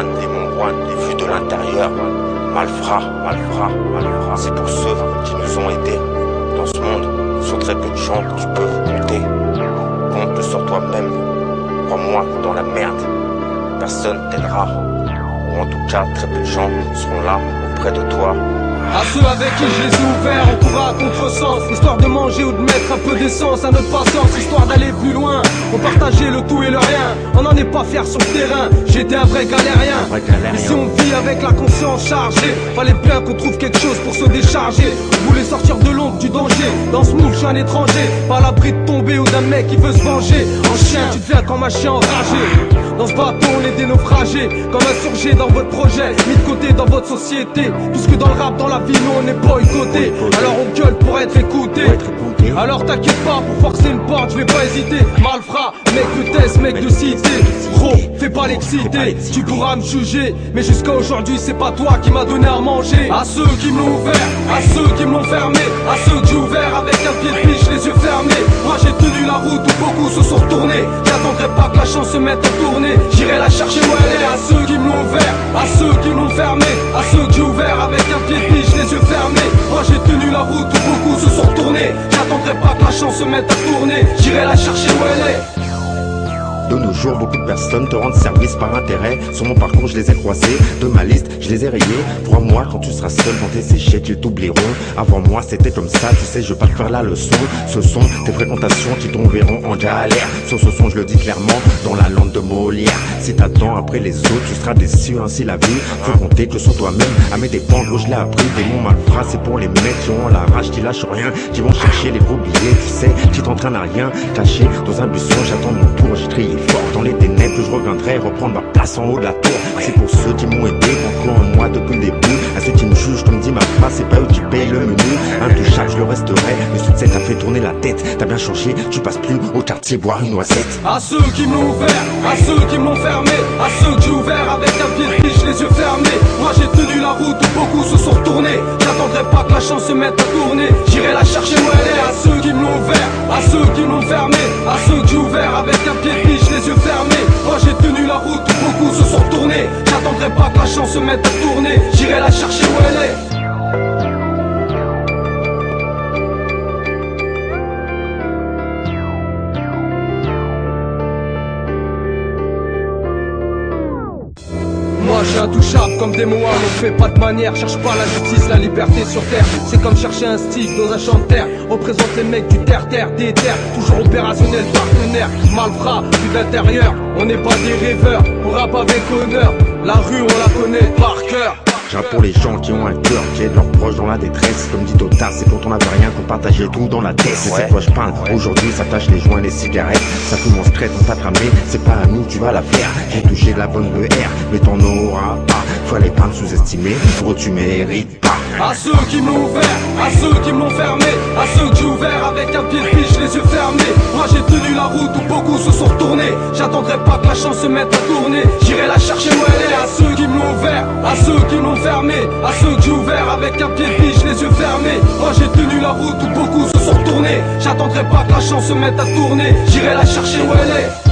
les vues de l'intérieur. Malfrats, c'est pour ceux qui nous ont aidés. Dans ce monde, sur très peu de gens qui peuvent compter. Compte sur toi-même, crois-moi, dans la merde, personne t'aidera. Ou en tout cas, très peu de gens seront là auprès de toi. À ceux avec qui je les ai ouverts, on courra à contresens, histoire de manger ou de mettre un peu d'essence à notre patience, histoire d'aller plus loin. On partageait le tout et le rien, on n'en est pas fiers sur le terrain. J'étais un vrai galérien. Ici on vit avec la conscience chargée. Fallait bien qu'on trouve quelque chose pour se décharger. On voulait sortir de l'ombre du danger. Dans ce move je suis un étranger, pas à l'abri de tomber ou d'un mec qui veut se venger. En chien, tu deviens comme un chien enragé. Dans ce bateau on est des naufragés, comme insurgés dans votre projet, mis de côté dans votre société. Puisque dans le rap, dans la vie, nous on est boycottés. Alors on gueule pour être écouté. Alors t'inquiète pas, pour forcer une porte, je vais pas hésiter. Malfrat, mec de test, mec de cité. Gros, fais pas l'excité, tu pourras me juger, mais jusqu'à aujourd'hui c'est pas toi qui m'as donné à manger. À ceux qui me l'ont ouvert, à ceux qui me l'ont fermé, à ceux que j'ai ouvert avec un pied de biche, les yeux fermés. Moi j'ai tenu la route où beaucoup se sont retournés. J'attendrai pas que la chance se mette à tourner, j'irai la chercher où elle est. À ceux qui me l'ont ouvert, à ceux qui me l'ont fermé, à ceux que j'ai ouvert avec un pied de biche, les yeux fermés. Moi j'ai tenu la route où beaucoup se sont retournés. J'attendrai pas que la chance se mette à tourner, j'irai la chercher où elle est. De nos jours, beaucoup de personnes te rendent service par intérêt. Sur mon parcours, je les ai croisés. De ma liste, je les ai rayés. Crois-moi, quand tu seras seul dans tes échecs, ils t'oublieront. Avant moi, c'était comme ça, tu sais, je vais pas te faire la leçon. Ce sont tes fréquentations qui t'enverront en galère. Sur ce son, je le dis clairement, dans la langue de Molière. Si t'attends après les autres, tu seras déçu, ainsi la vie. Faut compter que sur toi-même, à mes dépens, je l'ai appris. Des mots malfrats, c'est pour les mecs qui ont la rage, qui lâchent rien, qui vont chercher les gros billets, tu sais, qui t'entraînent à rien. Caché dans un buisson, j'attends mon tour, j'ai trié fort dans les ténèbres, je reviendrai reprendre ma place en haut de la tour. C'est pour ceux qui m'ont aidé, qui ont en moi depuis le début. À ceux qui me jugent, comme dit ma phrase, c'est pas eux qui payent le menu. Intouchable, je le resterai, le succès t'a fait tourner la tête. T'as bien changé, tu passes plus au quartier boire une noisette. À ceux qui me l'ont ouvert, à ceux qui me l'ont fermé, à ceux que j'ai ouvert avec un pied de biche, les yeux fermés. Moi j'ai tenu la route où beaucoup se sont retournés. J'attendrai pas que la chance se mette à tourner, j'irai la chercher où elle est. À ceux qui me l'ont ouvert, à ceux qui me l'ont fermé, à ceux que j'ai ouvert avec un pied de biche, les yeux fermés. Moi j'ai tenu la route où beaucoup se sont retournés. J'attendrai pas que la chance se mette à tourner, j'irai la chercher où elle est. Moi je suis intouchable comme des moines, on fait pas de manière. Cherche pas la justice, la liberté sur terre. C'est comme chercher un stick dans un champ de terre. Représente les mecs du terre-terre, des terres. Toujours opérationnel, partenaire. Malfrat, vu d'intérieur. On n'est pas des rêveurs, on rappe avec honneur. La rue on la connaît par cœur. J'rappe pour les gens qui ont un cœur, qui aident leurs proches dans la détresse. Comme dit Totard, c'est quand on avait rien qu'on partageait tout dans la tête. C'est cette fois je peins, aujourd'hui ça tâche les joints, les cigarettes. Ça fume en secret, on t'a tramé, c'est pas à nous, tu vas la faire. J'ai touché de la bonne BR, mais t'en auras pas. Fallait pas me sous-estimer, gros tu mérites pas. À ceux qui me l'ont ouvert, à ceux qui me l'ont fermé, à ceux que j'ai ouvert avec un pied de biche, les yeux fermés. Moi j'ai tenu la route où beaucoup se sont retournés. J'attendrai pas que la chance se mette à tourner, j'irai la chercher où elle est. À ceux qui me l'ont ouvert, à ceux qui me l'ont fermé, à ceux que j'ai ouvert avec un pied de biche, les yeux fermés. Moi j'ai tenu la route où beaucoup se sont retournés. J'attendrai pas que la chance se mette à tourner, j'irai la chercher où elle est.